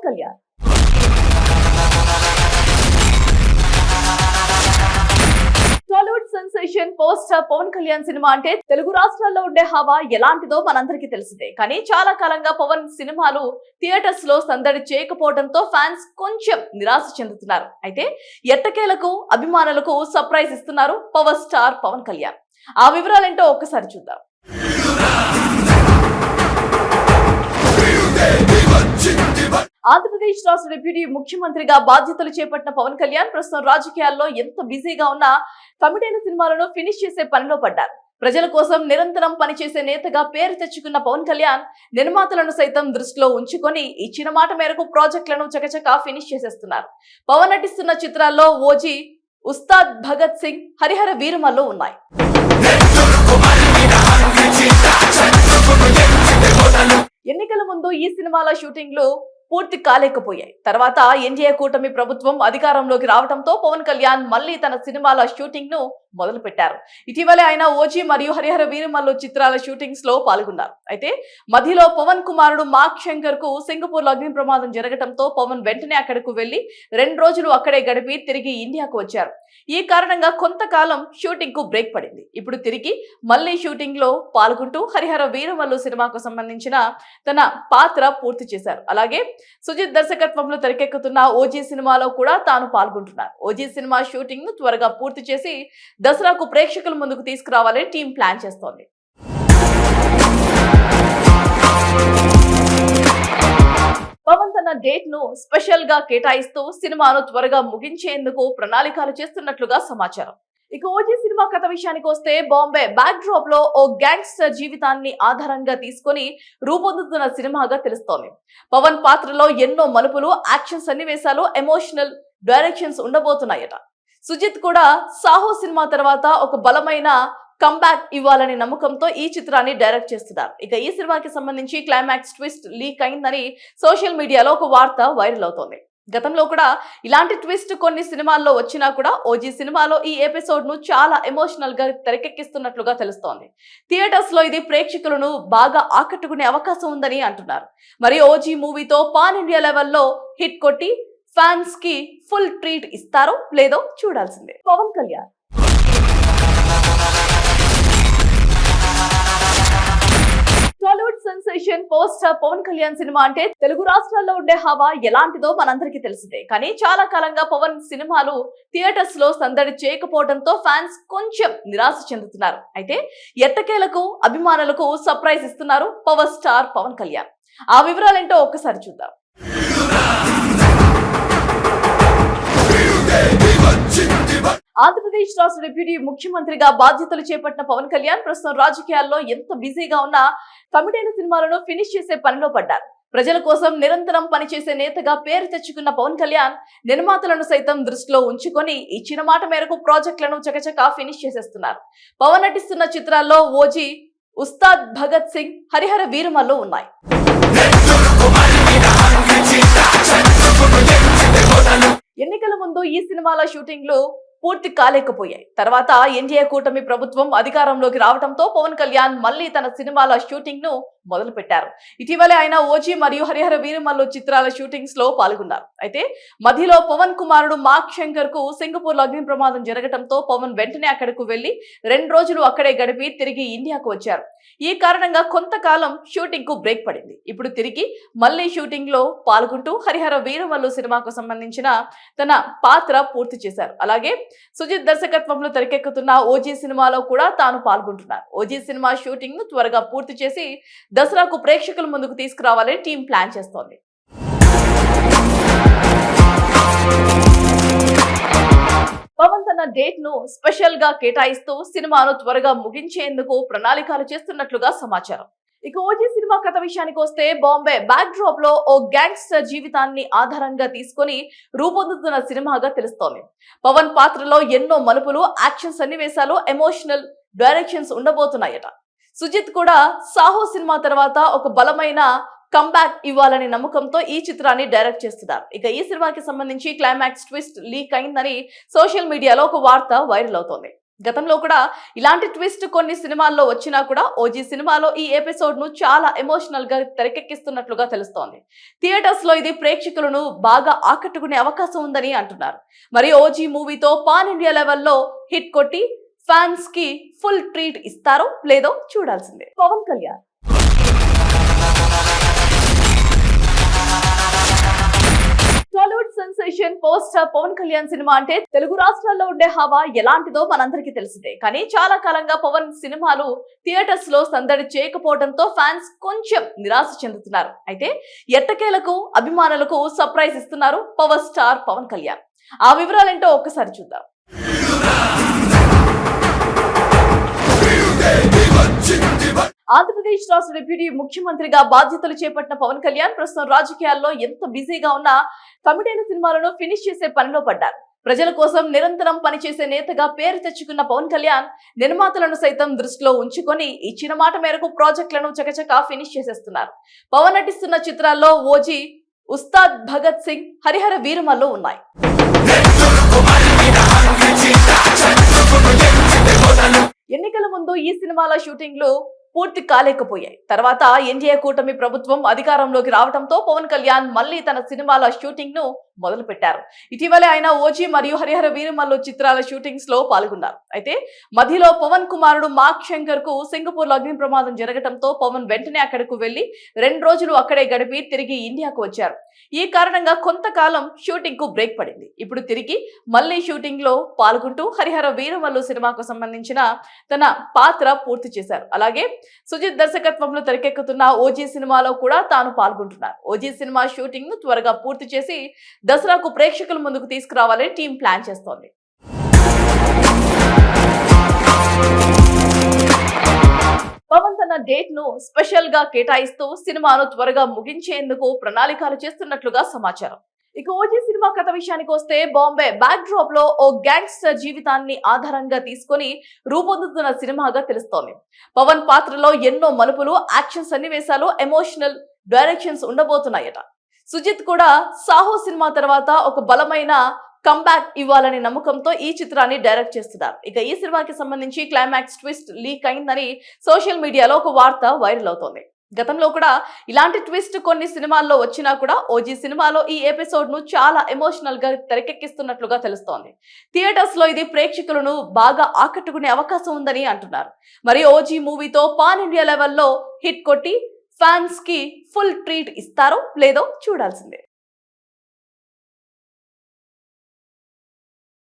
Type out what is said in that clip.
Kalyan. Tollywood sensation power star Pawan Kalyan సినిమా అంటే తెలుగు రాష్ట్రాల్లో ఉండే హవా ఎలాంటిదో మనందరికీ తెలిసిందే. కానీ చాలా కాలంగా పవన్ సినిమాలు థియేటర్స్ లో సందడి చేయకపోవడంతో ఫ్యాన్స్ కొంచెం నిరాశ చెందుతున్నారు. అయితే ఎట్టకేలకు అభిమానులకు సర్ప్రైజ్ ఇస్తున్నారు పవర్ స్టార్ పవన్ కళ్యాణ్. ఆ వివరాలేంటో ఒక్కసారి చూద్దాం. ఆంధ్రప్రదేశ్ రాష్ట్ర డిప్యూటీ ముఖ్యమంత్రిగా బాధ్యతలు చేపట్టిన పవన్ కళ్యాణ్ ప్రస్తుతం రాజకీయాల్లో ఎంత బిజీగా ఉన్నా కమిటైన సినిమాలను ఫినిష్ చేసే పనిలో పడ్డారు. ప్రజల కోసం నిరంతరం పనిచేసే నేతగా పేరు తెచ్చుకున్న పవన్ కళ్యాణ్ నిర్మాతలను సైతం దృష్టిలో ఉంచుకొని ఇచ్చిన మాట మేరకు ప్రాజెక్టులను చకచకా ఫినిష్ చేసేస్తున్నారు. పవన్ నటిస్తున్న చిత్రాల్లో ఓజీ, ఉస్తాద్ భగత్ సింగ్, హరిహర వీరమల్లు ఉన్నాయి. ఎన్నికల ముందు ఈ సినిమాల షూటింగ్లు పూర్తి కాలేకపోయాయి. తర్వాత ఎన్డీఏ కూటమి ప్రభుత్వం అధికారంలోకి రావడంతో పవన్ కళ్యాణ్ మళ్లీ తన సినిమాల షూటింగ్ ను మొదలు పెట్టారు. ఇటీవలే ఆయన ఓజీ మరియు హరిహర వీరమల్లు చిత్రాల షూటింగ్స్ లో పాల్గొన్నారు. అయితే మధ్యలో పవన్ కుమారుడు మార్క్ శంకర్ కు సింగపూర్ లో అగ్ని ప్రమాదం జరగడంతో పవన్ వెంటనే అక్కడకు వెళ్లి 2 రోజులు అక్కడే గడిపి తిరిగి ఇండియాకు వచ్చారు. ఈ కారణంగా కొంతకాలం షూటింగ్ కు బ్రేక్ పడింది. ఇప్పుడు తిరిగి మళ్లీ షూటింగ్ లో పాల్గొంటూ హరిహర వీరమల్లు సినిమాకు సంబంధించిన తన పాత్ర పూర్తి చేశారు. అలాగే సుజిత్ దర్శకత్వంలో తెరకెక్కుతున్న ఓజీ సినిమాలో కూడా తాను పాల్గొంటున్నారు. ఓజీ సినిమా షూటింగ్ ను త్వరగా పూర్తి చేసి దసరాకు ప్రేక్షకుల ముందుకు తీసుకురావాలని టీం ప్లాన్ చేస్తోంది. పవన్ తన డేట్ ను స్పెషల్ గా కేటాయిస్తూ సినిమాను త్వరగా ముగించేందుకు ప్రణాళికలు చేస్తున్నట్లుగా సమాచారం. ఇక ఓజీ సినిమా కథ విషయానికి వస్తే బాంబే బ్యాక్ డ్రాప్ లో ఓ గ్యాంగ్స్టర్ జీవితాన్ని ఆధారంగా తీసుకొని రూపొందుతున్న సినిమాగా తెలుస్తోంది. పవన్ పాత్రలో ఎన్నో మలుపులు, యాక్షన్ సన్నివేశాలు, ఎమోషనల్ డైరెక్షన్స్ ఉండబోతున్నాయట. సుజిత్ కూడా సాహో సినిమా తర్వాత ఒక బలమైన కంబ్యాక్ ఇవ్వాలనే నమ్మకంతో ఈ చిత్రాన్ని డైరెక్ట్ చేస్తున్నారు. ఇక ఈ సినిమాకి సంబంధించి క్లైమాక్స్ ట్విస్ట్ లీక్ అయిందని సోషల్ మీడియాలో ఒక వార్త వైరల్ అవుతోంది. గతంలో కూడా ఇలాంటి ట్విస్ట్ కొన్ని సినిమాల్లో వచ్చినా కూడా ఓజీ సినిమాలో ఈ ఎపిసోడ్ ను చాలా ఎమోషనల్ గా తెరకెక్కిస్తున్నట్లుగా తెలుస్తోంది. థియేటర్స్ లో ఇది ప్రేక్షకులను బాగా ఆకట్టుకునే అవకాశం ఉందని అంటున్నారు. మరి ఓజీ మూవీతో పాన్ ఇండియా లెవెల్లో హిట్ కొట్టి ఫ్యాన్స్ కి ఫుల్ ట్రీట్ ఇస్తారో లేదో చూడాల్సిందే. Pawan Kalyan Tollywood sensation power star Pawan Kalyan సినిమా అంటే తెలుగు రాష్ట్రాల్లో ఉండే హవా ఎలాంటిదో మనందరికీ తెలిసిందే. కానీ చాలా కాలంగా పవన్ సినిమాలు థియేటర్స్ లో సందడి చేయకపోవడంతో ఫ్యాన్స్ కొంచెం నిరాశ చెందుతున్నారు. అయితే ఎట్టకేలకు అభిమానులకు సర్ప్రైజ్ ఇస్తున్నారు పవర్ స్టార్ పవన్ కళ్యాణ్. ఆ వివరాలేంటో ఒక్కసారి చూద్దాం. ఆంధ్రప్రదేశ్ రాష్ట్ర డిప్యూటీ ముఖ్యమంత్రిగా బాధ్యతలు చేపట్టిన పవన్ కళ్యాణ్ ప్రస్తుతం రాజకీయాల్లో ఎంత బిజీగా ఉన్నా కమిటైన సినిమాలను ఫినిష్ చేసే పనిలో పడ్డారు. ప్రజల కోసం నిరంతరం పనిచేసే నేతగా పేరు తెచ్చుకున్న పవన్ కళ్యాణ్ నిర్మాతలను సైతం దృష్టిలో ఉంచుకొని ఇచ్చిన మాట మేరకు ప్రాజెక్టులను చకచకా ఫినిష్ చేసేస్తున్నారు. పవన్ నటిస్తున్న చిత్రాల్లో ఓజీ, ఉస్తాద్ భగత్ సింగ్, హరిహర వీరమల్లు ఉన్నాయి. ఎన్నికల ముందు ఈ సినిమాల షూటింగ్లు పూర్తి కాలేకపోయాయి. తర్వాత ఎన్డీఏ కూటమి ప్రభుత్వం అధికారంలోకి రావడంతో పవన్ కళ్యాణ్ మళ్లీ తన సినిమాల షూటింగ్ ను మొదలు పెట్టారు. ఇటీవలే ఆయన ఓజీ మరియు హరిహర వీరమల్లు చిత్రాల షూటింగ్స్ లో పాల్గొన్నారు. అయితే మధ్యలో పవన్ కుమారుడు మార్క్ శంకర్ కు సింగపూర్ లో అగ్ని ప్రమాదం జరగడంతో పవన్ వెంటనే అక్కడకు వెళ్లి 2 రోజులు అక్కడే గడిపి తిరిగి ఇండియాకు వచ్చారు. ఈ కారణంగా కొంతకాలం షూటింగ్ కు బ్రేక్ పడింది. ఇప్పుడు తిరిగి మళ్లీ షూటింగ్ లో పాల్గొంటూ హరిహర వీరమల్లు సినిమాకు సంబంధించిన తన పాత్ర పూర్తి చేశారు. అలాగే సుజిత్ దర్శకత్వంలో తెరకెక్కుతున్న ఓజీ సినిమాలో కూడా తాను పాల్గొంటున్నారు. ఓజీ సినిమా షూటింగ్ ను త్వరగా పూర్తి చేసి దసరాకు ప్రేక్షకుల ముందుకు తీసుకురావాలని టీం ప్లాన్ చేస్తోంది. పవన్ తన డేట్ ను స్పెషల్ గా కేటాయిస్తూ సినిమాను త్వరగా ముగించేందుకు ప్రణాళికలు చేస్తున్నట్లుగా సమాచారం. ఇక ఓజీ సినిమా కథ విషయానికి వస్తే బాంబే బ్యాక్ డ్రాప్ లో ఓ గ్యాంగ్స్టర్ జీవితాన్ని ఆధారంగా తీసుకొని రూపొందుతున్న సినిమాగా తెలుస్తోంది. పవన్ పాత్రలో ఎన్నో మలుపులు, యాక్షన్ సన్నివేశాలు, ఎమోషనల్ డైరెక్షన్స్ ఉండబోతున్నాయట. సుజిత్ కూడా సాహో సినిమా తర్వాత ఒక బలమైన కంబ్యాక్ ఇవ్వాలనే నమ్మకంతో ఈ చిత్రాన్ని డైరెక్ట్ చేస్తున్నారు. ఇక ఈ సినిమాకి సంబంధించి క్లైమాక్స్ ట్విస్ట్ లీక్ అయిందని సోషల్ మీడియాలో ఒక వార్త వైరల్ అవుతోంది. గతంలో కూడా ఇలాంటి ట్విస్ట్ కొన్ని సినిమాల్లో వచ్చినా కూడా ఓజీ సినిమాలో ఈ ఎపిసోడ్ ను చాలా ఎమోషనల్ గా తెరకెక్కిస్తున్నట్లుగా తెలుస్తోంది. థియేటర్స్ లో ఇది ప్రేక్షకులను బాగా ఆకట్టుకునే అవకాశం ఉందని అంటున్నారు. మరి ఓజీ మూవీతో పాన్ ఇండియా లెవెల్లో హిట్ కొట్టి ఫ్యాన్స్ కి ఫుల్ ట్రీట్ ఇస్తారో లేదో చూడాల్సిందే. Pawan Kalyan Tollywood sensation power star Pawan Kalyan సినిమా అంటే తెలుగు రాష్ట్రాల్లో ఉండే హవా ఎలాంటిదో మనందరికీ తెలిసిందే. కానీ చాలా కాలంగా పవన్ సినిమాలు థియేటర్స్ లో సందడి చేయకపోవడంతో ఫ్యాన్స్ కొంచెం నిరాశ చెందుతున్నారు. అయితే ఎట్టకేలకు అభిమానులకు సర్ప్రైజ్ ఇస్తున్నారు పవర్ స్టార్ పవన్ కళ్యాణ్. ఆ వివరాలేంటో ఒక్కసారి చూద్దాం. ఆంధ్రప్రదేశ్ రాష్ట్ర డిప్యూటీ ముఖ్యమంత్రిగా బాధ్యతలు చేపట్టిన పవన్ కళ్యాణ్ ప్రస్తుతం రాజకీయాల్లో ఎంత బిజీగా ఉన్నా కమిటైన సినిమాలను ఫినిష్ చేసే పనిలో పడ్డారు. ప్రజల కోసం నిరంతరం పనిచేసే నేతగా పేరు తెచ్చుకున్న పవన్ కళ్యాణ్ నిర్మాతలను సైతం దృష్టిలో ఉంచుకొని ఇచ్చిన మాట మేరకు ప్రాజెక్టులను చకచకా ఫినిష్ చేసేస్తున్నారు. పవన్ నటిస్తున్న చిత్రాల్లో ఓజీ, ఉస్తాద్ భగత్ సింగ్, హరిహర వీరమల్లు ఉన్నాయి. ఎన్నికల ముందు ఈ సినిమాల షూటింగ్లు పూర్తి కాలేకపోయాయి. తర్వాత ఎన్డీఏ కూటమి ప్రభుత్వం అధికారంలోకి రావడంతో పవన్ కళ్యాణ్ మళ్లీ తన సినిమాల షూటింగ్ ను మొదలు పెట్టారు. ఇటీవలే ఆయన ఓజీ మరియు హరిహర వీరమల్లు చిత్రాల షూటింగ్స్ లో పాల్గొన్నారు. అయితే మధ్యలో పవన్ కుమారుడు మార్క్ శంకర్ కు సింగపూర్ లో అగ్ని ప్రమాదం జరగడంతో పవన్ వెంటనే అక్కడకు వెళ్లి 2 రోజులు అక్కడే గడిపి తిరిగి ఇండియాకు వచ్చారు. ఈ కారణంగా కొంతకాలం షూటింగ్ కు బ్రేక్ పడింది. ఇప్పుడు తిరిగి మళ్లీ షూటింగ్ లో పాల్గొంటూ హరిహర వీరమల్లు సినిమాకు సంబంధించిన తన పాత్ర పూర్తి చేశారు. అలాగే సుజిత్ దర్శకత్వంలో తెరకెక్కుతున్న ఓజీ సినిమాలో కూడా తాను పాల్గొంటున్నారు. ఓజీ సినిమా షూటింగ్ ను త్వరగా పూర్తి చేసి దసరాకు ప్రేక్షకుల ముందుకు తీసుకురావాలని టీం ప్లాన్ చేస్తోంది. పవన్ తన డేట్ ను స్పెషల్ గా కేటాయిస్తూ సినిమాను త్వరగా ముగించేందుకు ప్రణాళికలు చేస్తున్నట్లుగా సమాచారం. ఇక ఓజీ సినిమా కథ విషయానికి వస్తే బాంబే బ్యాక్ డ్రాప్ లో ఓ గ్యాంగ్స్టర్ జీవితాన్ని ఆధారంగా తీసుకొని రూపొందుతున్న సినిమాగా తెలుస్తోంది. పవన్ పాత్రలో ఎన్నో మలుపులు, యాక్షన్ సన్నివేశాలు, ఎమోషనల్ డైరెక్షన్స్ ఉండబోతున్నాయట. సుజిత్ కూడా సాహో సినిమా తర్వాత ఒక బలమైన కంబ్యాక్ ఇవ్వాలనే నమ్మకంతో ఈ చిత్రాన్ని డైరెక్ట్ చేస్తున్నారు. ఇక ఈ సినిమాకి సంబంధించి క్లైమాక్స్ ట్విస్ట్ లీక్ అయిందని సోషల్ మీడియాలో ఒక వార్త వైరల్ అవుతోంది. గతంలో కూడా ఇలాంటి ట్విస్ట్ కొన్ని సినిమాల్లో వచ్చినా కూడా ఓజీ సినిమాలో ఈ ఎపిసోడ్ ను చాలా ఎమోషనల్ గా తెరకెక్కిస్తున్నట్లుగా తెలుస్తోంది. థియేటర్స్ లో ఇది ప్రేక్షకులను బాగా ఆకట్టుకునే అవకాశం ఉందని అంటున్నారు. మరి ఓజీ మూవీతో పాన్ ఇండియా లెవెల్లో హిట్ కొట్టి ఫ్యాన్స్ కి ఫుల్ ట్రీట్ ఇస్తారో లేదో చూడాల్సిందే.